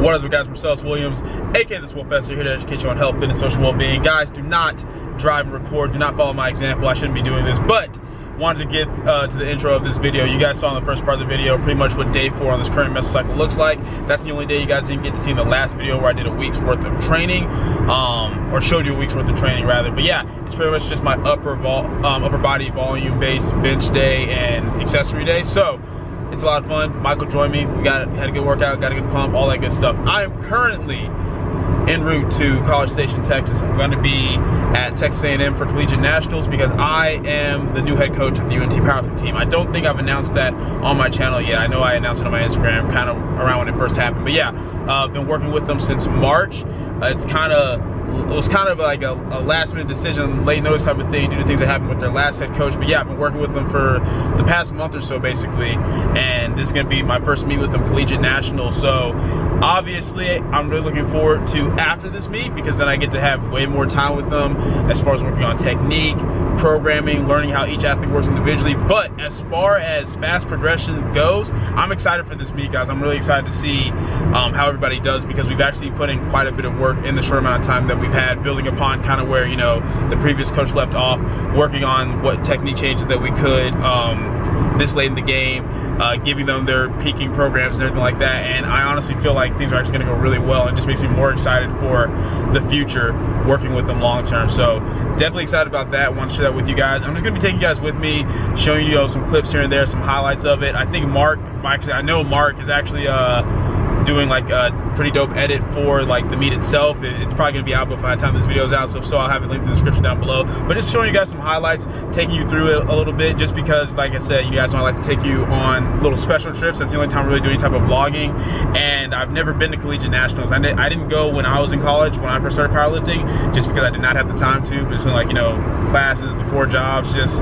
What is up, guys? Marcellus Williams, aka TheSwolefessor, here to educate you on health, fitness, social well-being. Guys, do not drive and record. Do not follow my example. I shouldn't be doing this, but wanted to get to the intro of this video. You guys saw in the first part of the video pretty much what day 4 on this current mesocycle looks like. That's the only day you guys didn't get to see in the last video where I did a week's worth of training, or showed you a week's worth of training rather. But yeah, it's pretty much just my upper body volume based bench day and accessory day. So it's a lot of fun. Michael joined me. We had a good workout, got a good pump, all that good stuff. I am currently en route to College Station, Texas. I'm going to be at Texas A&M for Collegiate Nationals because I am the new head coach of the UNT powerlifting team. I don't think I've announced that on my channel yet. I know I announced it on my Instagram kind of around when it first happened. But yeah, I've been working with them since March. It was kind of like a last minute decision, late notice type of thing due to things that happened with their last head coach. But yeah, I've been working with them for the past month or so basically, and this is going to be my first meet with them, Collegiate National. So obviously I'm really looking forward to after this meet, because then I get to have way more time with them as far as working on technique, programming, learning how each athlete works individually. But as far as fast progression goes, I'm excited for this meet, guys. I'm really excited to see how everybody does, because we've actually put in quite a bit of work in the short amount of time that we've had, building upon kind of where, you know, the previous coach left off, working on what technique changes that we could this late in the game, giving them their peaking programs and everything like that. And I honestly feel like things are actually going to go really well, and just makes me more excited for the future working with them long term. So definitely excited about that. I want to share that with you guys. I'm just going to be taking you guys with me, showing you some clips here and there, some highlights of it. I think I know Mark is actually doing like a pretty dope edit for like the meet itself. It's probably gonna be out before the time this video is out, so I'll have it linked in the description down below. But just showing you guys some highlights, taking you through it a little bit, just because, like I said, you guys know I like to take you on little special trips. That's the only time I really do any type of vlogging, and I've never been to Collegiate Nationals. I didn't go when I was in college, when I first started powerlifting, just because I did not have the time to, between, like, you know, classes, the 4 jobs, just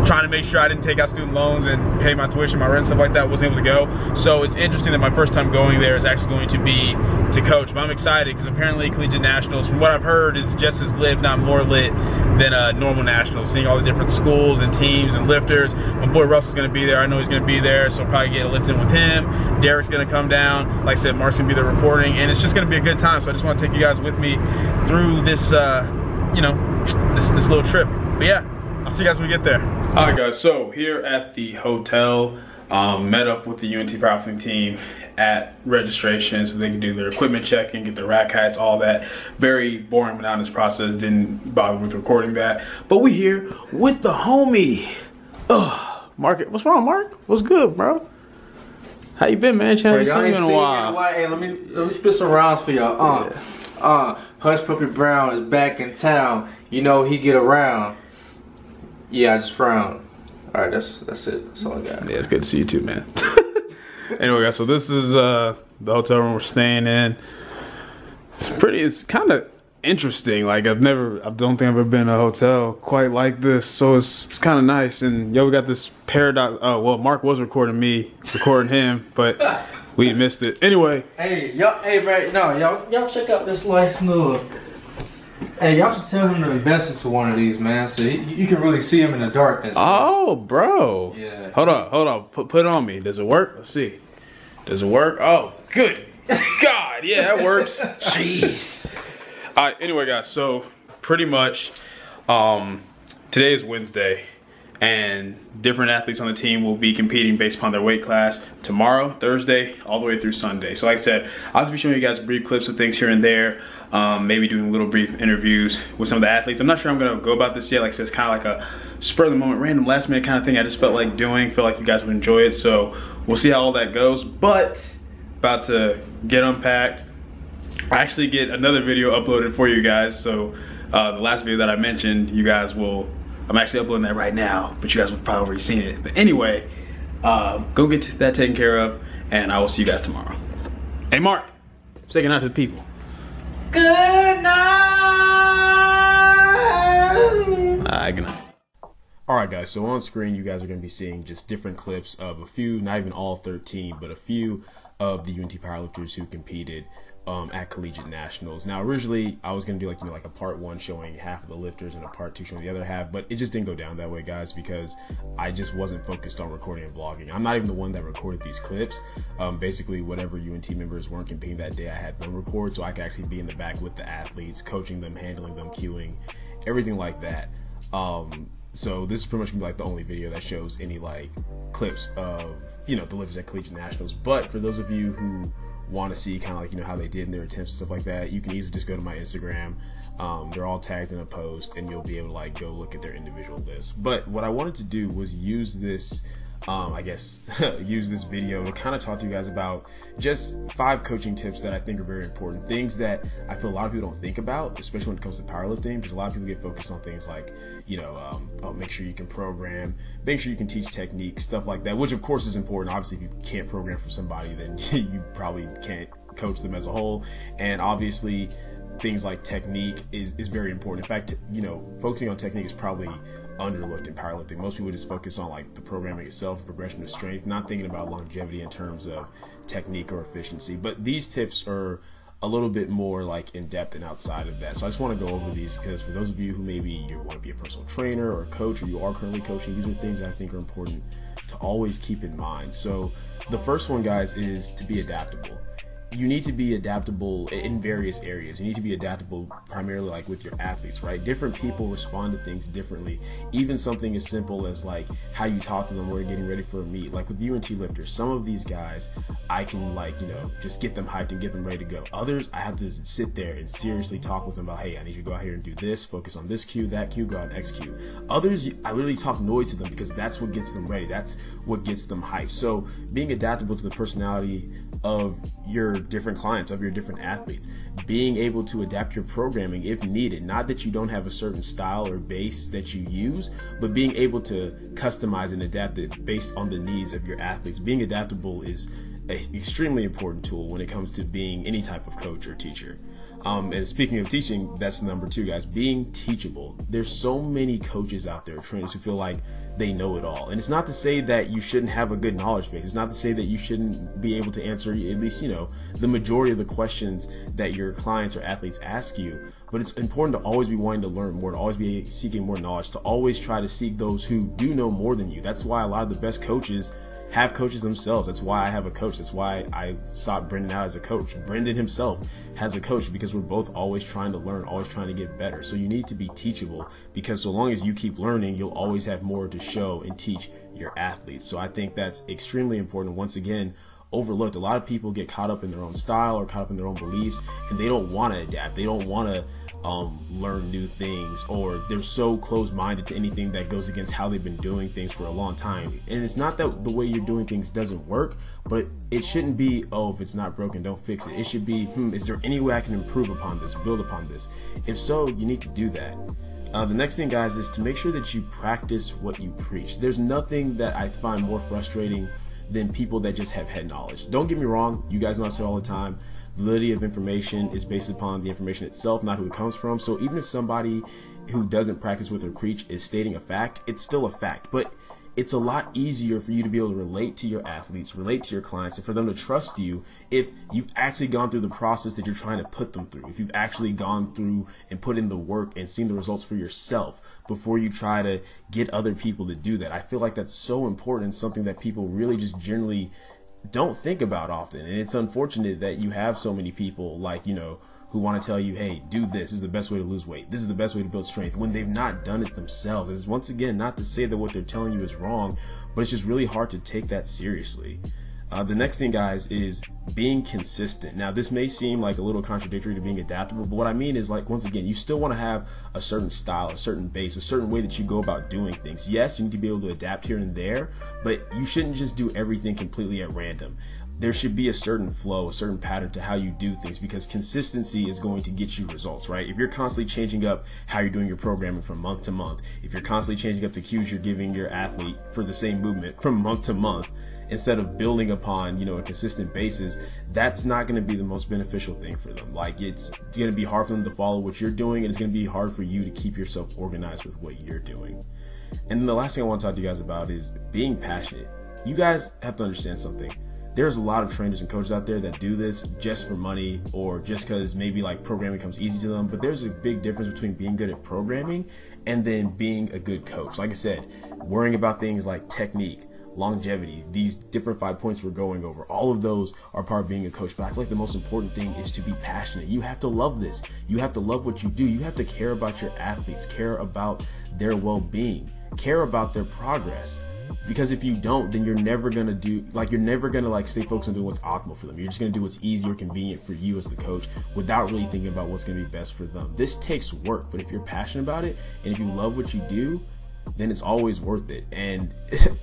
trying to make sure I didn't take out student loans and pay my tuition, my rent, stuff like that. Wasn't able to go. So it's interesting that my first time going there is actually going to be to coach. But I'm excited because apparently Collegiate Nationals, from what I've heard, is just as lit, if not more lit, than normal nationals. Seeing all the different schools and teams and lifters. My boy Russell's going to be there. I know he's going to be there, so I'll probably get a lift in with him. Derek's going to come down. Like I said, Mark's going to be there recording, and it's just going to be a good time. So I just want to take you guys with me through this, you know, this little trip. But yeah, I'll see you guys when we get there. All right, guys. So here at the hotel, met up with the UNT powerlifting team at registration so they can do their equipment checking, get their rack heights, all that. Very boring, monotonous process. Didn't bother with recording that. But we here with the homie. Mark, what's wrong, Mark? What's good, bro? How you been, man? Ain't seen you in a while. Hey, let me spit some rounds for y'all. Hush Puppy Brown is back in town. You know he get around. Yeah, I just frowned. All right, that's it. That's all I got. Yeah, it's good to see you too, man. Anyway, guys, so this is the hotel room we're staying in. It's kind of interesting. Like I don't think I've ever been in a hotel quite like this. So it's kind of nice. And yo, we got this paradox. Oh, well, Mark was recording him, but we missed it. Anyway. Hey, y'all, y'all check out this light snug. Hey, y'all should tell him to invest into one of these, man. So you can really see him in the darkness. Oh, bro. Yeah. Hold on. Put it on me. Does it work? Let's see. Does it work? Oh, good God. Yeah, that works. Jeez. All right. Anyway, guys. So pretty much, today is Wednesday, and different athletes on the team will be competing based upon their weight class tomorrow, Thursday, all the way through Sunday. So like I said, I'll just be showing you guys brief clips of things here and there. Maybe doing little brief interviews with some of the athletes. I'm not sure I'm gonna go about this yet. Like I said, it's kind of like a spur of the moment, random last minute kind of thing I just felt like doing. Feel like you guys would enjoy it. So we'll see how all that goes. But about to get unpacked. I actually get another video uploaded for you guys. So the last video that I mentioned, you guys will, I'm actually uploading that right now, but you guys have probably already seen it. But anyway, go get that taken care of, and I will see you guys tomorrow. Hey Mark, say goodnight to the people. Good night. Good night. Alright guys, so on screen you guys are going to be seeing just different clips of a few, not even all 13, but a few of the UNT powerlifters who competed at Collegiate Nationals. Now originally I was going to do like a part 1 showing half of the lifters and a part 2 showing the other half, but it just didn't go down that way, guys, because I just wasn't focused on recording and vlogging. I'm not even the one that recorded these clips. Basically whatever UNT members weren't competing that day, I had them record so I could actually be in the back with the athletes, coaching them, handling them, cueing, everything like that. So this is pretty much gonna be like the only video that shows any like clips of, the lifters at Collegiate Nationals. But for those of you who want to see kind of like, how they did in their attempts and stuff like that, you can easily just go to my Instagram. They're all tagged in a post and you'll be able to like go look at their individual lists. But what I wanted to do was use this use this video to kind of talk to you guys about just 5 coaching tips that I think are very important, things that I feel a lot of people don't think about, especially when it comes to powerlifting, because a lot of people get focused on things like, make sure you can program, make sure you can teach technique, stuff like that, which of course is important. Obviously, if you can't program for somebody, then you probably can't coach them as a whole. And obviously, things like technique is very important. In fact, focusing on technique is probably underlooked in powerlifting. Most people just focus on like the programming itself, progression of strength, not thinking about longevity in terms of technique or efficiency. But these tips are a little bit more like in depth and outside of that. So I just want to go over these because for those of you who maybe you want to be a personal trainer or a coach, or you are currently coaching, these are things that I think are important to always keep in mind. So the first one, guys, is to be adaptable. You need to be adaptable in various areas. You need to be adaptable primarily like with your athletes, right? Different people respond to things differently. Even something as simple as like how you talk to them when you're getting ready for a meet. Like with UNT lifters, some of these guys, I can like, just get them hyped and get them ready to go. Others, I have to sit there and seriously talk with them about, hey, I need you to go out here and do this, focus on this cue, that cue, go out and execute. Others, I literally talk noise to them because that's what gets them ready. That's what gets them hyped. So being adaptable to the personality of your different clients, of your different athletes, being able to adapt your programming if needed. Not that you don't have a certain style or base that you use, but being able to customize and adapt it based on the needs of your athletes. Being adaptable is an extremely important tool when it comes to being any type of coach or teacher. And speaking of teaching, that's number 2, guys, being teachable. There's so many coaches out there, trainers, who feel like they know it all. And it's not to say that you shouldn't have a good knowledge base. It's not to say that you shouldn't be able to answer at least, the majority of the questions that your clients or athletes ask you. But it's important to always be wanting to learn more, to always be seeking more knowledge, to always try to seek those who do know more than you. That's why a lot of the best coaches have coaches themselves. That's why I have a coach. That's why I sought Brendan out as a coach. Brendan himself has a coach, because we're both always trying to learn, always trying to get better. So you need to be teachable, because so long as you keep learning, you'll always have more to show and teach your athletes. So I think that's extremely important. Once again, overlooked. A lot of people get caught up in their own style or caught up in their own beliefs, and they don't want to adapt. They don't want to learn new things, or they're so closed-minded to anything that goes against how they've been doing things for a long time. And it's not that the way you're doing things doesn't work, but it shouldn't be, oh, if it's not broken, don't fix it. It should be, is there any way I can improve upon this, build upon this? If so, you need to do that. The next thing, guys, is to make sure that you practice what you preach. There's nothing that I find more frustrating than people that just have head knowledge. Don't get me wrong, you guys know I say all the time, validity of information is based upon the information itself, not who it comes from. So even if somebody who doesn't practice what they preach is stating a fact, it's still a fact. But it's a lot easier for you to be able to relate to your athletes, relate to your clients, and for them to trust you if you've actually gone through the process that you're trying to put them through, if you've actually gone through and put in the work and seen the results for yourself before you try to get other people to do that. I feel like that's so important and something that people really just generally don't think about often. And it's unfortunate that you have so many people, like, you know, who want to tell you, hey, do this. This is the best way to lose weight. This is the best way to build strength, when they've not done it themselves. It's, once again, not to say that what they're telling you is wrong, but it's just really hard to take that seriously. The next thing, guys, is being consistent. Now, this may seem like a little contradictory to being adaptable, but what I mean is, like, once again, you still want to have a certain style, a certain base, a certain way that you go about doing things. Yes, you need to be able to adapt here and there, but you shouldn't just do everything completely at random. There should be a certain flow, a certain pattern to how you do things, because consistency is going to get you results, right? If you're constantly changing up how you're doing your programming from month to month, if you're constantly changing up the cues you're giving your athlete for the same movement from month to month, instead of building upon, you know, a consistent basis, that's not going to be the most beneficial thing for them. Like, it's going to be hard for them to follow what you're doing, and it's going to be hard for you to keep yourself organized with what you're doing. And then the last thing I want to talk to you guys about is being passionate. You guys have to understand something. There's a lot of trainers and coaches out there that do this just for money, or just because maybe like programming comes easy to them. But there's a big difference between being good at programming and then being a good coach. Like I said, worrying about things like technique, longevity, these different 5 points we're going over, all of those are part of being a coach. But I feel like the most important thing is to be passionate. You have to love this. You have to love what you do. You have to care about your athletes, care about their well-being, care about their progress. Because if you don't, then you're never going to stay focused on doing what's optimal for them. You're just going to do what's easy or convenient for you as the coach without really thinking about what's going to be best for them. This takes work, but if you're passionate about it and if you love what you do, then it's always worth it. And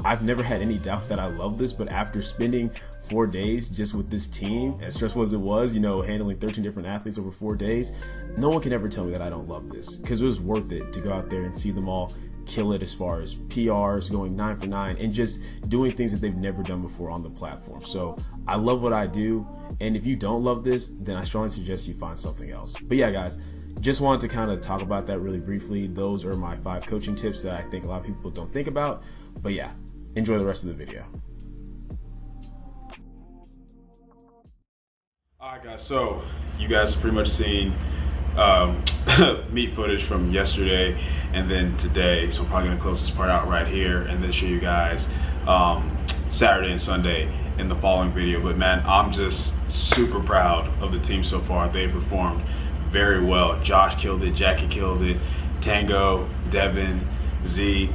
I've never had any doubt that I love this, but after spending 4 days just with this team, as stressful as it was, you know, handling 13 different athletes over 4 days, no one can ever tell me that I don't love this, because it was worth it to go out there and see them all kill it as far as PRs, going 9 for 9, and just doing things that they've never done before on the platform. So I love what I do, and if you don't love this, then I strongly suggest you find something else. But yeah, guys, just wanted to kind of talk about that really briefly. Those are my 5 coaching tips that I think a lot of people don't think about. But yeah, enjoy the rest of the video. Alright guys, so you guys pretty much seen meet footage from yesterday and then today, so I'm probably gonna close this part out right here and then show you guys Saturday and Sunday in the following video. But man, I'm just super proud of the team so far. They performed very well. Josh killed it, Jackie killed it, Tango, Devin, Z,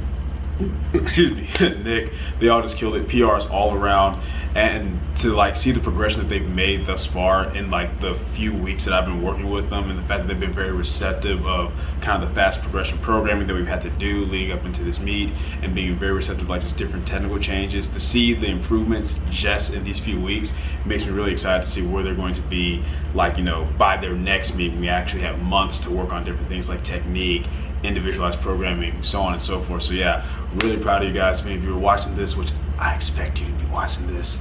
excuse me, Nick, they all just killed it. PRs all around, and to like see the progression that they've made thus far in like the few weeks that I've been working with them, and the fact that they've been very receptive of kind of the fast progression programming that we've had to do leading up into this meet, and being very receptive like just different technical changes, to see the improvements just in these few weeks makes me really excited to see where they're going to be, like, you know, by their next meet when we actually have months to work on different things like technique, individualized programming, so on and so forth. So yeah, really proud of you guys. If you were watching this, which I expect you to be watching this,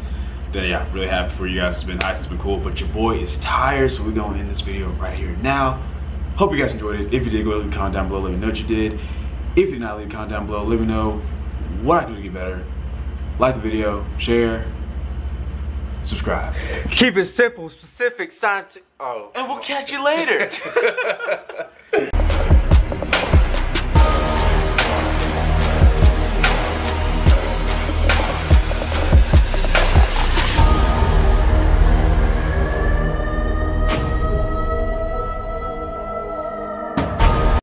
then yeah, really happy for you guys. It's been hyped, it's been cool, but your boy is tired, so we're gonna end this video right here now. Hope you guys enjoyed it. If you did, go ahead and leave a comment down below, let me know what you did. If you did not, leave a comment down below, let me know what I can do to get better. Like the video, share, subscribe. Keep it simple, specific, scientific. Oh. And we'll catch you later.